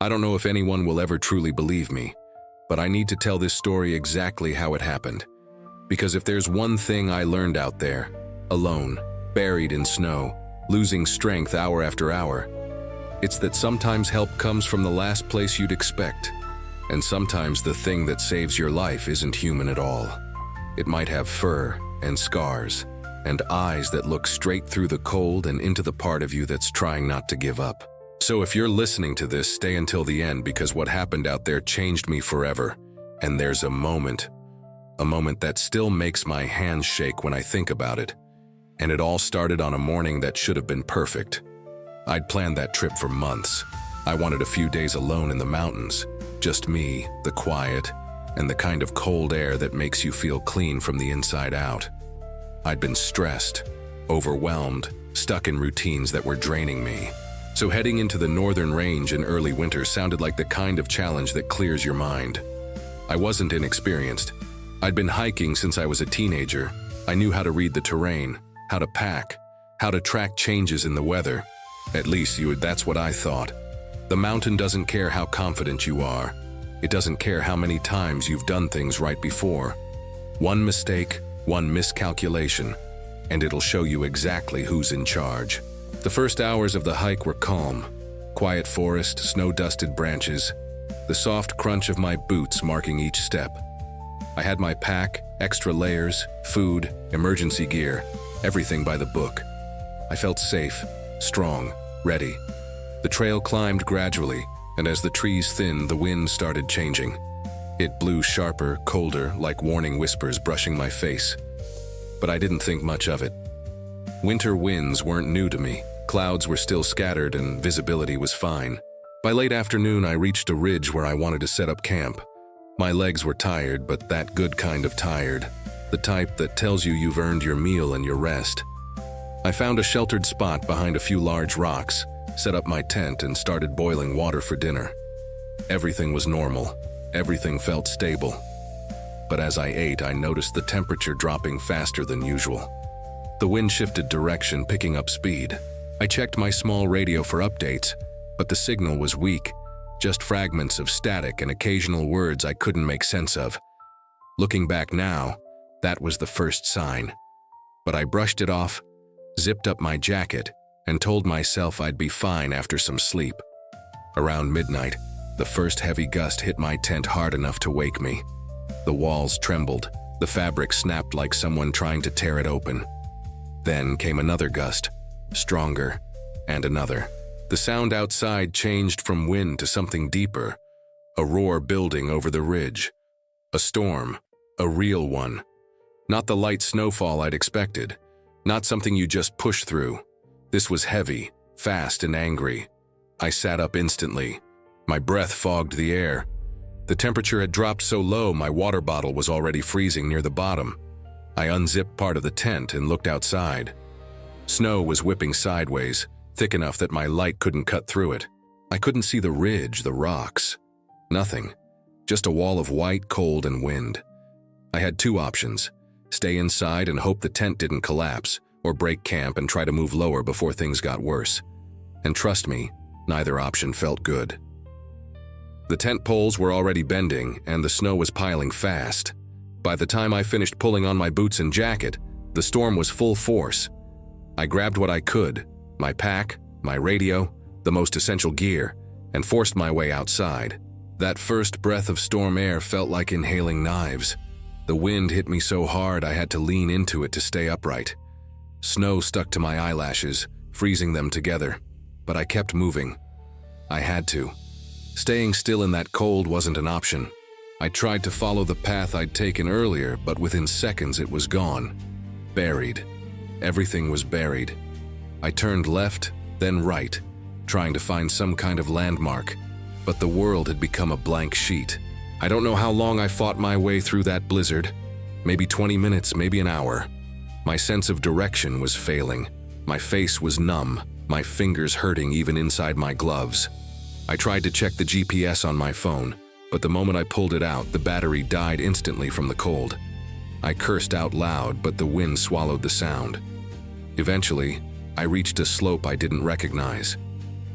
I don't know if anyone will ever truly believe me, but I need to tell this story exactly how it happened. Because if there's one thing I learned out there, alone, buried in snow, losing strength hour after hour, it's that sometimes help comes from the last place you'd expect, and sometimes the thing that saves your life isn't human at all. It might have fur and scars and eyes that look straight through the cold and into the part of you that's trying not to give up. So if you're listening to this, stay until the end, because what happened out there changed me forever. And there's a moment that still makes my hands shake when I think about it. And it all started on a morning that should have been perfect. I'd planned that trip for months. I wanted a few days alone in the mountains. Just me, the quiet, and the kind of cold air that makes you feel clean from the inside out. I'd been stressed, overwhelmed, stuck in routines that were draining me. So heading into the northern range in early winter sounded like the kind of challenge that clears your mind. I wasn't inexperienced. I'd been hiking since I was a teenager. I knew how to read the terrain, how to pack, how to track changes in the weather. At least that's what I thought. The mountain doesn't care how confident you are. It doesn't care how many times you've done things right before. One mistake, one miscalculation, and it'll show you exactly who's in charge. The first hours of the hike were calm. Quiet forest, snow-dusted branches, the soft crunch of my boots marking each step. I had my pack, extra layers, food, emergency gear, everything by the book. I felt safe, strong, ready. The trail climbed gradually, and as the trees thinned, the wind started changing. It blew sharper, colder, like warning whispers brushing my face. But I didn't think much of it. Winter winds weren't new to me. Clouds were still scattered and visibility was fine. By late afternoon, I reached a ridge where I wanted to set up camp. My legs were tired, but that good kind of tired. The type that tells you you've earned your meal and your rest. I found a sheltered spot behind a few large rocks, set up my tent, and started boiling water for dinner. Everything was normal. Everything felt stable. But as I ate, I noticed the temperature dropping faster than usual. The wind shifted direction, picking up speed. I checked my small radio for updates, but the signal was weak, just fragments of static and occasional words I couldn't make sense of. Looking back now, that was the first sign. But I brushed it off, zipped up my jacket, and told myself I'd be fine after some sleep. Around midnight, the first heavy gust hit my tent hard enough to wake me. The walls trembled, the fabric snapped like someone trying to tear it open. Then came another gust, stronger, and another. The sound outside changed from wind to something deeper, a roar building over the ridge. A storm, a real one. Not the light snowfall I'd expected, not something you just push through. This was heavy, fast, and angry. I sat up instantly. My breath fogged the air. The temperature had dropped so low my water bottle was already freezing near the bottom. I unzipped part of the tent and looked outside. Snow was whipping sideways, thick enough that my light couldn't cut through it. I couldn't see the ridge, the rocks. Nothing. Just a wall of white, cold, and wind. I had two options: stay inside and hope the tent didn't collapse, or break camp and try to move lower before things got worse. And trust me, neither option felt good. The tent poles were already bending, and the snow was piling fast. By the time I finished pulling on my boots and jacket, the storm was full force. I grabbed what I could, my pack, my radio, the most essential gear, and forced my way outside. That first breath of storm air felt like inhaling knives. The wind hit me so hard I had to lean into it to stay upright. Snow stuck to my eyelashes, freezing them together, but I kept moving. I had to. Staying still in that cold wasn't an option. I tried to follow the path I'd taken earlier, but within seconds it was gone. Buried. Everything was buried. I turned left, then right, trying to find some kind of landmark, but the world had become a blank sheet. I don't know how long I fought my way through that blizzard. Maybe 20 minutes, maybe an hour. My sense of direction was failing. My face was numb, my fingers hurting even inside my gloves. I tried to check the GPS on my phone, but the moment I pulled it out, the battery died instantly from the cold. I cursed out loud, but the wind swallowed the sound. Eventually, I reached a slope I didn't recognize.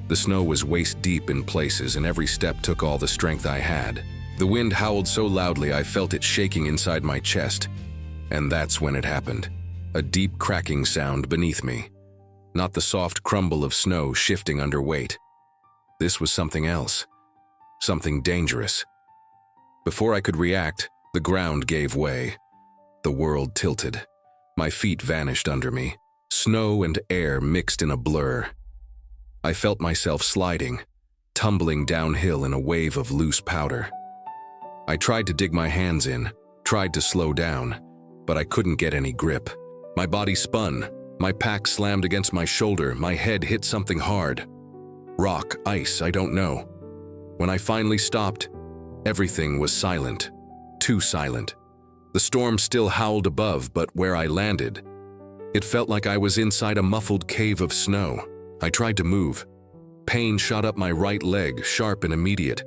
The snow was waist-deep in places, and every step took all the strength I had. The wind howled so loudly I felt it shaking inside my chest. And that's when it happened. A deep cracking sound beneath me. Not the soft crumble of snow shifting under weight. This was something else. Something dangerous. Before I could react, the ground gave way. The world tilted. My feet vanished under me. Snow and air mixed in a blur. I felt myself sliding, tumbling downhill in a wave of loose powder. I tried to dig my hands in, tried to slow down, but I couldn't get any grip. My body spun, my pack slammed against my shoulder, my head hit something hard. Rock, ice, I don't know. When I finally stopped, everything was silent, too silent. The storm still howled above, but where I landed, it felt like I was inside a muffled cave of snow. I tried to move. Pain shot up my right leg, sharp and immediate.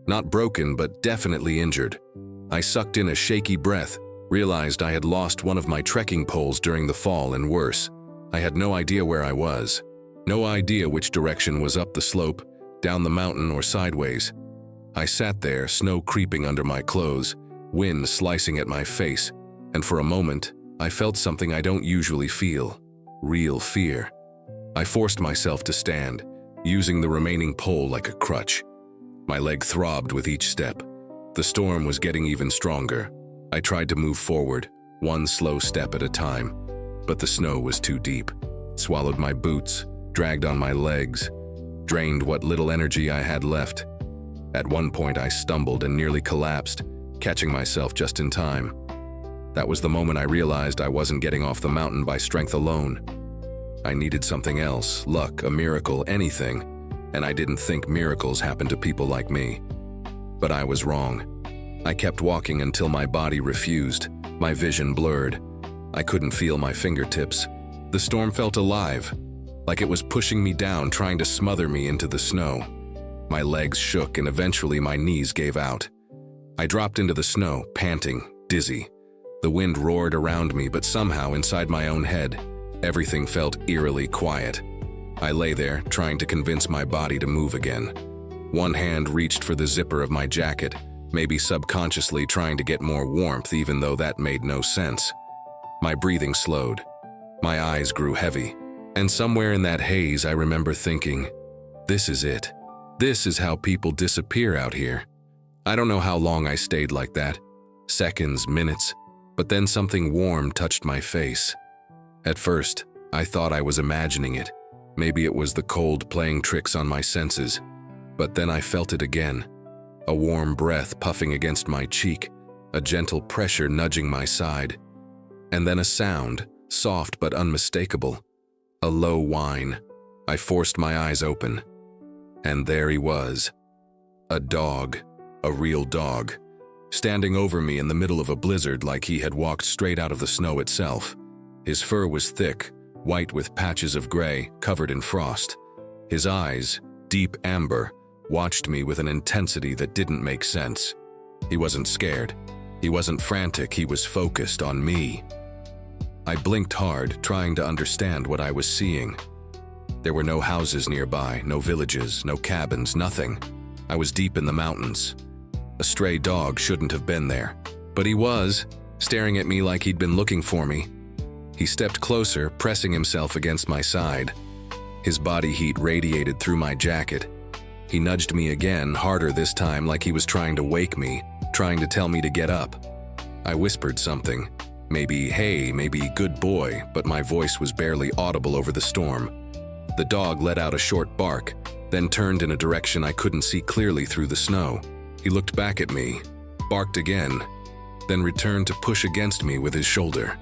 Not broken, but definitely injured. I sucked in a shaky breath, realized I had lost one of my trekking poles during the fall, and worse, I had no idea where I was. No idea which direction was up the slope, down the mountain, or sideways. I sat there, snow creeping under my clothes, wind slicing at my face, and for a moment, I felt something I don't usually feel. Real fear. I forced myself to stand, using the remaining pole like a crutch. My leg throbbed with each step. The storm was getting even stronger. I tried to move forward, one slow step at a time, but the snow was too deep. It swallowed my boots, dragged on my legs, drained what little energy I had left. At one point, I stumbled and nearly collapsed, catching myself just in time. That was the moment I realized I wasn't getting off the mountain by strength alone. I needed something else, luck, a miracle, anything, and I didn't think miracles happened to people like me. But I was wrong. I kept walking until my body refused, my vision blurred. I couldn't feel my fingertips. The storm felt alive, like it was pushing me down, trying to smother me into the snow. My legs shook and eventually my knees gave out. I dropped into the snow, panting, dizzy. The wind roared around me, but somehow inside my own head, everything felt eerily quiet. I lay there, trying to convince my body to move again. One hand reached for the zipper of my jacket, maybe subconsciously trying to get more warmth, even though that made no sense. My breathing slowed. My eyes grew heavy. And somewhere in that haze, I remember thinking, this is it. This is how people disappear out here. I don't know how long I stayed like that. Seconds, minutes. But then something warm touched my face. At first, I thought I was imagining it. Maybe it was the cold playing tricks on my senses. But then I felt it again. A warm breath puffing against my cheek, a gentle pressure nudging my side. And then a sound, soft but unmistakable. A low whine. I forced my eyes open. And there he was. A dog. A real dog. Standing over me in the middle of a blizzard like he had walked straight out of the snow itself. His fur was thick, white with patches of gray, covered in frost. His eyes, deep amber, watched me with an intensity that didn't make sense. He wasn't scared. He wasn't frantic. He was focused on me. I blinked hard, trying to understand what I was seeing. There were no houses nearby, no villages, no cabins, nothing. I was deep in the mountains. A stray dog shouldn't have been there, but he was, staring at me like he'd been looking for me. He stepped closer, pressing himself against my side. His body heat radiated through my jacket. He nudged me again, harder this time, like he was trying to wake me, trying to tell me to get up. I whispered something. Maybe, hey, maybe, good boy, but my voice was barely audible over the storm. The dog let out a short bark, then turned in a direction I couldn't see clearly through the snow. He looked back at me, barked again, then returned to push against me with his shoulder.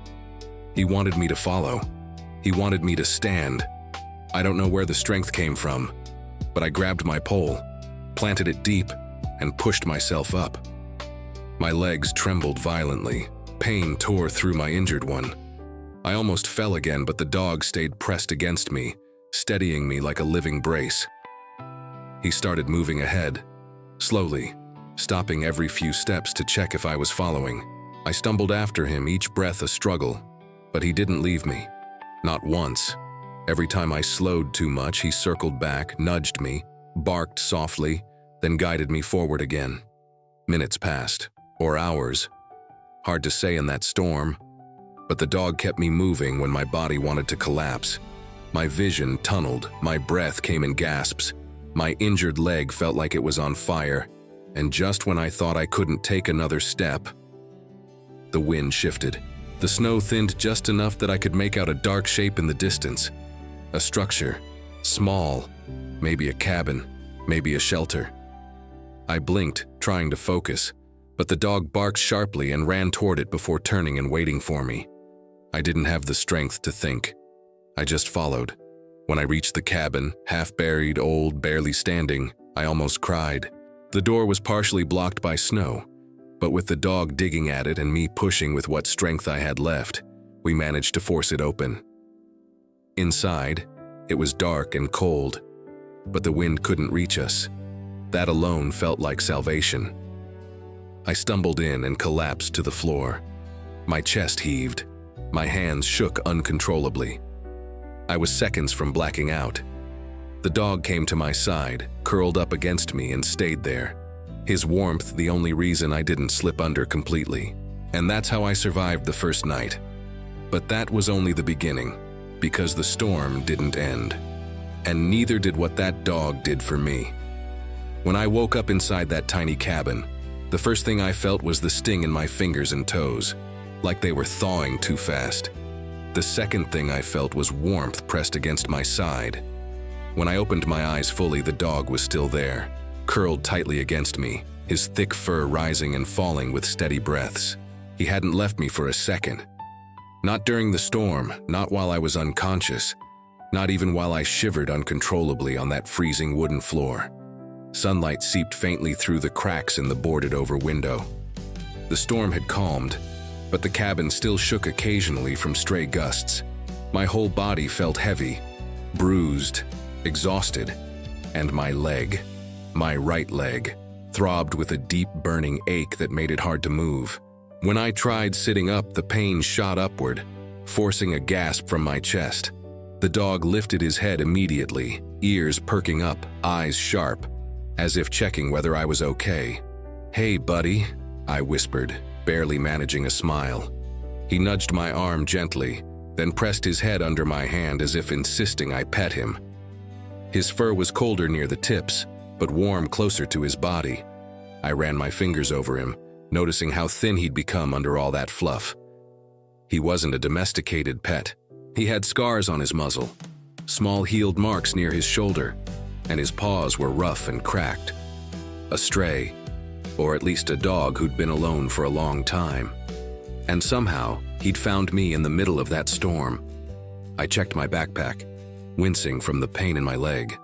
He wanted me to follow. He wanted me to stand. I don't know where the strength came from, but I grabbed my pole, planted it deep, and pushed myself up. My legs trembled violently. Pain tore through my injured one. I almost fell again, but the dog stayed pressed against me, steadying me like a living brace. He started moving ahead, slowly, stopping every few steps to check if I was following. I stumbled after him, each breath a struggle, but he didn't leave me. Not once. Every time I slowed too much, he circled back, nudged me, barked softly, then guided me forward again. Minutes passed, or hours. Hard to say in that storm, but the dog kept me moving when my body wanted to collapse. My vision tunneled, my breath came in gasps, my injured leg felt like it was on fire, and just when I thought I couldn't take another step, the wind shifted. The snow thinned just enough that I could make out a dark shape in the distance. A structure, small, maybe a cabin, maybe a shelter. I blinked, trying to focus, but the dog barked sharply and ran toward it before turning and waiting for me. I didn't have the strength to think. I just followed. When I reached the cabin, half-buried, old, barely standing, I almost cried. The door was partially blocked by snow, but with the dog digging at it and me pushing with what strength I had left, we managed to force it open. Inside, it was dark and cold, but the wind couldn't reach us. That alone felt like salvation. I stumbled in and collapsed to the floor. My chest heaved. My hands shook uncontrollably. I was seconds from blacking out. The dog came to my side, curled up against me, and stayed there. His warmth the only reason I didn't slip under completely. And that's how I survived the first night. But that was only the beginning, because the storm didn't end. And neither did what that dog did for me. When I woke up inside that tiny cabin, the first thing I felt was the sting in my fingers and toes, like they were thawing too fast. The second thing I felt was warmth pressed against my side. When I opened my eyes fully, the dog was still there, curled tightly against me, his thick fur rising and falling with steady breaths. He hadn't left me for a second. Not during the storm, not while I was unconscious, not even while I shivered uncontrollably on that freezing wooden floor. Sunlight seeped faintly through the cracks in the boarded-over window. The storm had calmed, but the cabin still shook occasionally from stray gusts. My whole body felt heavy, bruised, exhausted, and my leg, my right leg, throbbed with a deep burning ache that made it hard to move. When I tried sitting up, the pain shot upward, forcing a gasp from my chest. The dog lifted his head immediately, ears perking up, eyes sharp, as if checking whether I was okay. "Hey, buddy," I whispered, barely managing a smile. He nudged my arm gently, then pressed his head under my hand as if insisting I pet him. His fur was colder near the tips, but warm closer to his body. I ran my fingers over him, noticing how thin he'd become under all that fluff. He wasn't a domesticated pet. He had scars on his muzzle, small healed marks near his shoulder, and his paws were rough and cracked. A stray, or at least a dog who'd been alone for a long time. And somehow, he'd found me in the middle of that storm. I checked my backpack, wincing from the pain in my leg.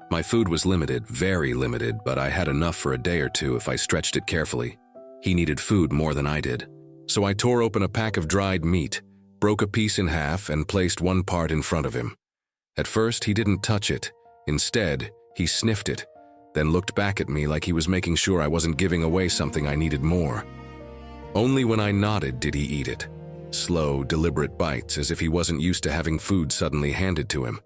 My food was limited, very limited, but I had enough for a day or two if I stretched it carefully. He needed food more than I did. So I tore open a pack of dried meat, broke a piece in half, and placed one part in front of him. At first, he didn't touch it. Instead, he sniffed it, then looked back at me like he was making sure I wasn't giving away something I needed more. Only when I nodded did he eat it. Slow, deliberate bites, as if he wasn't used to having food suddenly handed to him.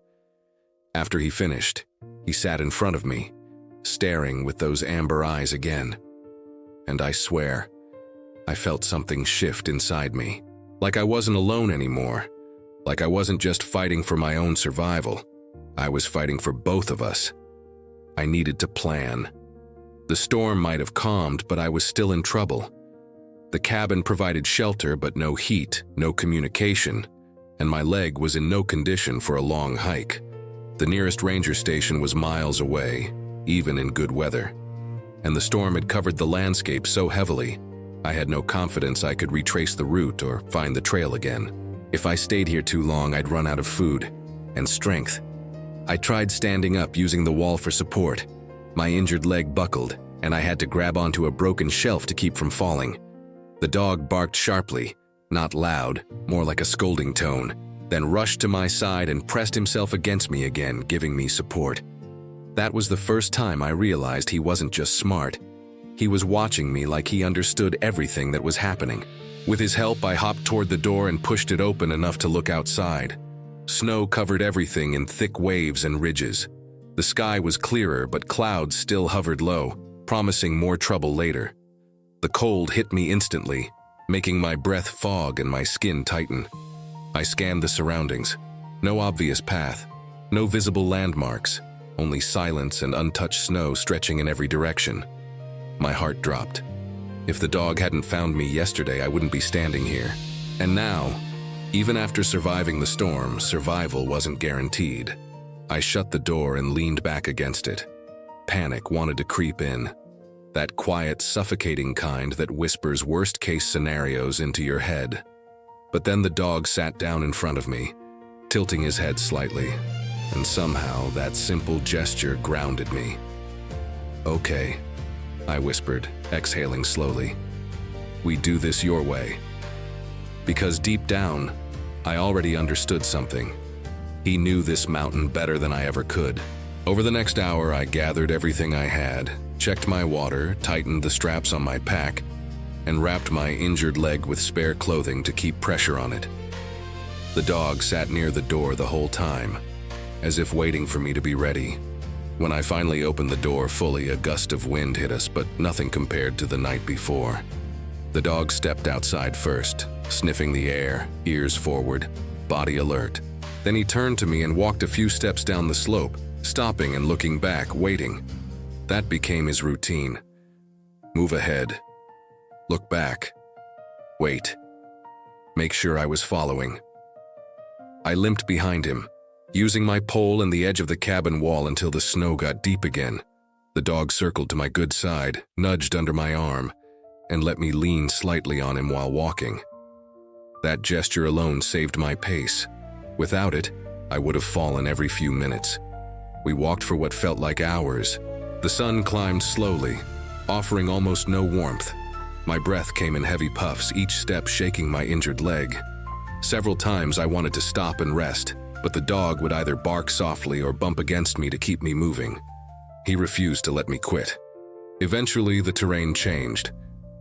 After he finished, he sat in front of me, staring with those amber eyes again. And I swear, I felt something shift inside me. Like I wasn't alone anymore. Like I wasn't just fighting for my own survival. I was fighting for both of us. I needed to plan. The storm might have calmed, but I was still in trouble. The cabin provided shelter, but no heat, no communication, and my leg was in no condition for a long hike. The nearest ranger station was miles away, even in good weather. And the storm had covered the landscape so heavily, I had no confidence I could retrace the route or find the trail again. If I stayed here too long, I'd run out of food and strength. I tried standing up using the wall for support. My injured leg buckled, and I had to grab onto a broken shelf to keep from falling. The dog barked sharply, not loud, more like a scolding tone, then rushed to my side and pressed himself against me again, giving me support. That was the first time I realized he wasn't just smart. He was watching me like he understood everything that was happening. With his help, I hopped toward the door and pushed it open enough to look outside. Snow covered everything in thick waves and ridges. The sky was clearer, but clouds still hovered low, promising more trouble later. The cold hit me instantly, making my breath fog and my skin tighten. I scanned the surroundings. No obvious path, no visible landmarks, only silence and untouched snow stretching in every direction. My heart dropped. If the dog hadn't found me yesterday, I wouldn't be standing here. And now, even after surviving the storm, survival wasn't guaranteed. I shut the door and leaned back against it. Panic wanted to creep in. That quiet, suffocating kind that whispers worst-case scenarios into your head. But then the dog sat down in front of me, tilting his head slightly, and somehow that simple gesture grounded me. "Okay," I whispered, exhaling slowly. "We do this your way." Because deep down, I already understood something. He knew this mountain better than I ever could. Over the next hour, I gathered everything I had, checked my water, tightened the straps on my pack, and wrapped my injured leg with spare clothing to keep pressure on it. The dog sat near the door the whole time, as if waiting for me to be ready. When I finally opened the door fully, a gust of wind hit us, but nothing compared to the night before. The dog stepped outside first, sniffing the air, ears forward, body alert. Then he turned to me and walked a few steps down the slope, stopping and looking back, waiting. That became his routine. Move ahead. Look back. Wait. Make sure I was following. I limped behind him, using my pole and the edge of the cabin wall until the snow got deep again. The dog circled to my good side, nudged under my arm, and let me lean slightly on him while walking. That gesture alone saved my pace. Without it, I would have fallen every few minutes. We walked for what felt like hours. The sun climbed slowly, offering almost no warmth. My breath came in heavy puffs, each step shaking my injured leg. Several times I wanted to stop and rest, but the dog would either bark softly or bump against me to keep me moving. He refused to let me quit. Eventually, the terrain changed.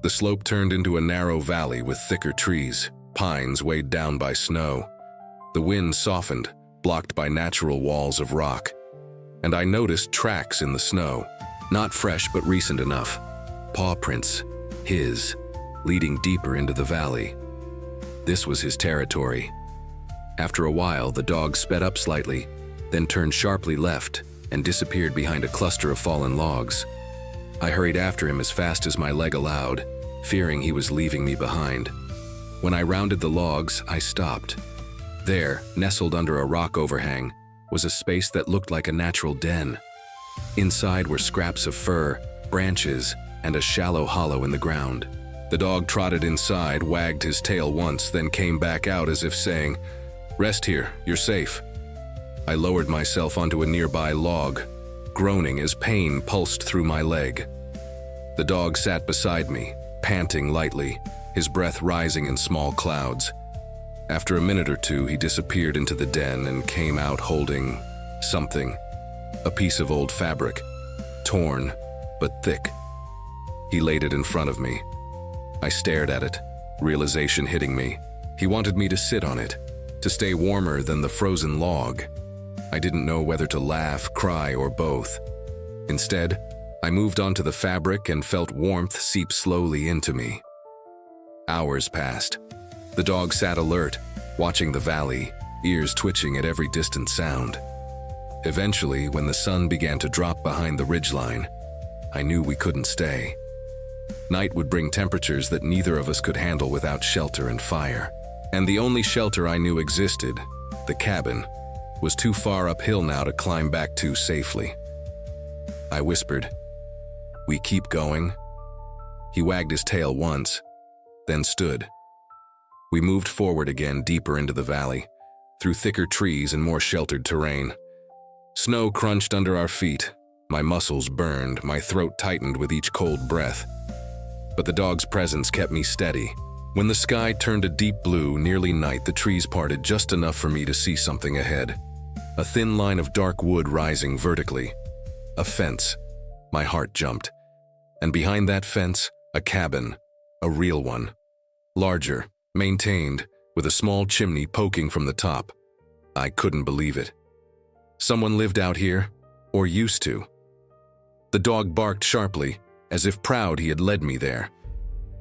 The slope turned into a narrow valley with thicker trees, pines weighed down by snow. The wind softened, blocked by natural walls of rock. And I noticed tracks in the snow, not fresh but recent enough. Paw prints, his, leading deeper into the valley. This was his territory. After a while, the dog sped up slightly, then turned sharply left and disappeared behind a cluster of fallen logs. I hurried after him as fast as my leg allowed, fearing he was leaving me behind. When I rounded the logs, I stopped. There, nestled under a rock overhang, was a space that looked like a natural den. Inside were scraps of fur, branches, and a shallow hollow in the ground. The dog trotted inside, wagged his tail once, then came back out as if saying, "Rest here, you're safe." I lowered myself onto a nearby log, groaning as pain pulsed through my leg. The dog sat beside me, panting lightly, his breath rising in small clouds. After a minute or two, he disappeared into the den and came out holding something, a piece of old fabric, torn but thick. He laid it in front of me. I stared at it, realization hitting me. He wanted me to sit on it, to stay warmer than the frozen log. I didn't know whether to laugh, cry, or both. Instead, I moved onto the fabric and felt warmth seep slowly into me. Hours passed. The dog sat alert, watching the valley, ears twitching at every distant sound. Eventually, when the sun began to drop behind the ridgeline, I knew we couldn't stay. Night would bring temperatures that neither of us could handle without shelter and fire. And the only shelter I knew existed, the cabin, was too far uphill now to climb back to safely. I whispered, "We keep going?" He wagged his tail once, then stood. We moved forward again, deeper into the valley, through thicker trees and more sheltered terrain. Snow crunched under our feet. My muscles burned, my throat tightened with each cold breath. But the dog's presence kept me steady. When the sky turned a deep blue, nearly night, the trees parted just enough for me to see something ahead. A thin line of dark wood rising vertically. A fence. My heart jumped. And behind that fence, a cabin. A real one. Larger, maintained, with a small chimney poking from the top. I couldn't believe it. Someone lived out here, or used to. The dog barked sharply, as if proud he had led me there.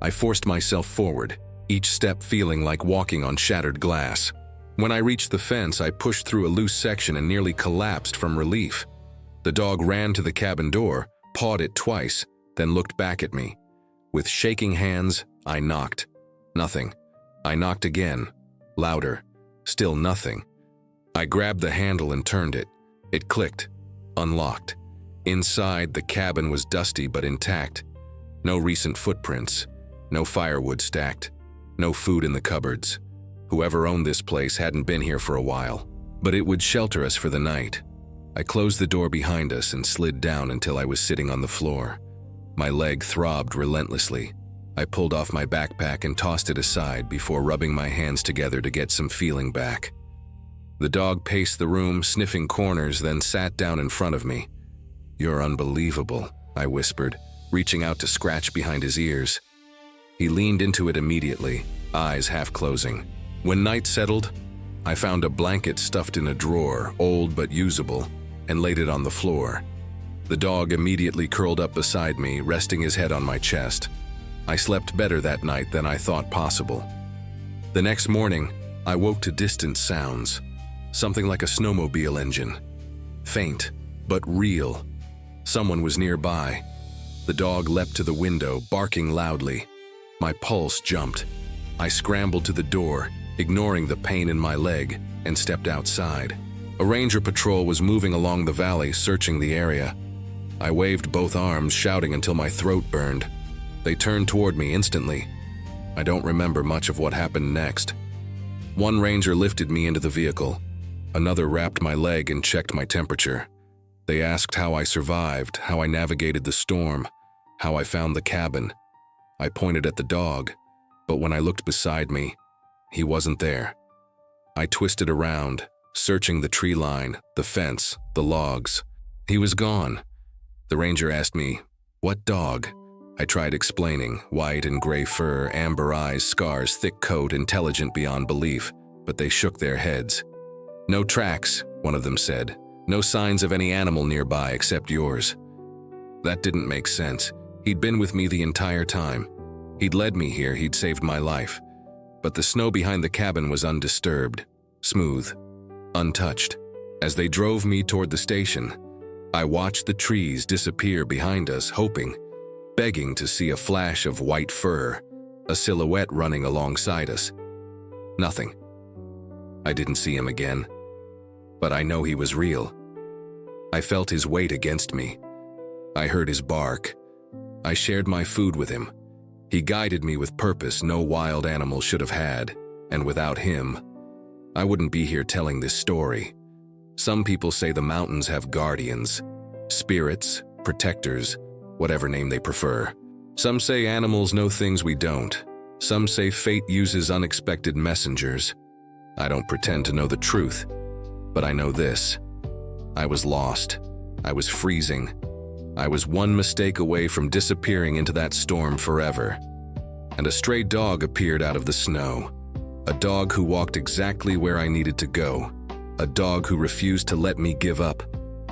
I forced myself forward, each step feeling like walking on shattered glass. When I reached the fence, I pushed through a loose section and nearly collapsed from relief. The dog ran to the cabin door, pawed it twice, then looked back at me. With shaking hands, I knocked. Nothing. I knocked again, louder. Still nothing. I grabbed the handle and turned it. It clicked, unlocked. Inside, the cabin was dusty but intact. No recent footprints, no firewood stacked, no food in the cupboards. Whoever owned this place hadn't been here for a while, but it would shelter us for the night. I closed the door behind us and slid down until I was sitting on the floor. My leg throbbed relentlessly. I pulled off my backpack and tossed it aside before rubbing my hands together to get some feeling back. The dog paced the room, sniffing corners, then sat down in front of me. "You're unbelievable," I whispered, reaching out to scratch behind his ears. He leaned into it immediately, eyes half closing. When night settled, I found a blanket stuffed in a drawer, old but usable, and laid it on the floor. The dog immediately curled up beside me, resting his head on my chest. I slept better that night than I thought possible. The next morning, I woke to distant sounds, something like a snowmobile engine. Faint, but real. Someone was nearby. The dog leapt to the window, barking loudly. My pulse jumped. I scrambled to the door, ignoring the pain in my leg, and stepped outside. A ranger patrol was moving along the valley, searching the area. I waved both arms, shouting until my throat burned. They turned toward me instantly. I don't remember much of what happened next. One ranger lifted me into the vehicle. Another wrapped my leg and checked my temperature. They asked how I survived, how I navigated the storm, how I found the cabin. I pointed at the dog, but when I looked beside me, he wasn't there. I twisted around, searching the tree line, the fence, the logs. He was gone. The ranger asked me, "What dog?" I tried explaining, white and gray fur, amber eyes, scars, thick coat, intelligent beyond belief, but they shook their heads. "No tracks," one of them said. "No signs of any animal nearby except yours." That didn't make sense. He'd been with me the entire time. He'd led me here, he'd saved my life. But the snow behind the cabin was undisturbed, smooth, untouched. As they drove me toward the station, I watched the trees disappear behind us, hoping, begging to see a flash of white fur, a silhouette running alongside us. Nothing. I didn't see him again, but I know he was real. I felt his weight against me. I heard his bark. I shared my food with him. He guided me with purpose no wild animal should have had, and without him, I wouldn't be here telling this story. Some people say the mountains have guardians, spirits, protectors, whatever name they prefer. Some say animals know things we don't. Some say fate uses unexpected messengers. I don't pretend to know the truth, but I know this. I was lost. I was freezing. I was one mistake away from disappearing into that storm forever. And a stray dog appeared out of the snow. A dog who walked exactly where I needed to go. A dog who refused to let me give up.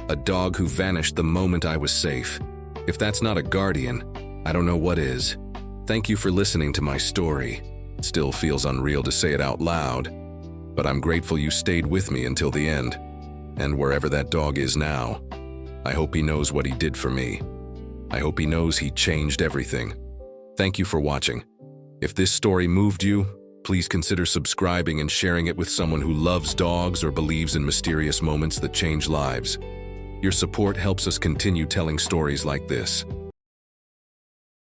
A dog who vanished the moment I was safe. If that's not a guardian, I don't know what is. Thank you for listening to my story. It still feels unreal to say it out loud, but I'm grateful you stayed with me until the end. And wherever that dog is now, I hope he knows what he did for me. I hope he knows he changed everything. Thank you for watching. If this story moved you, please consider subscribing and sharing it with someone who loves dogs or believes in mysterious moments that change lives. Your support helps us continue telling stories like this.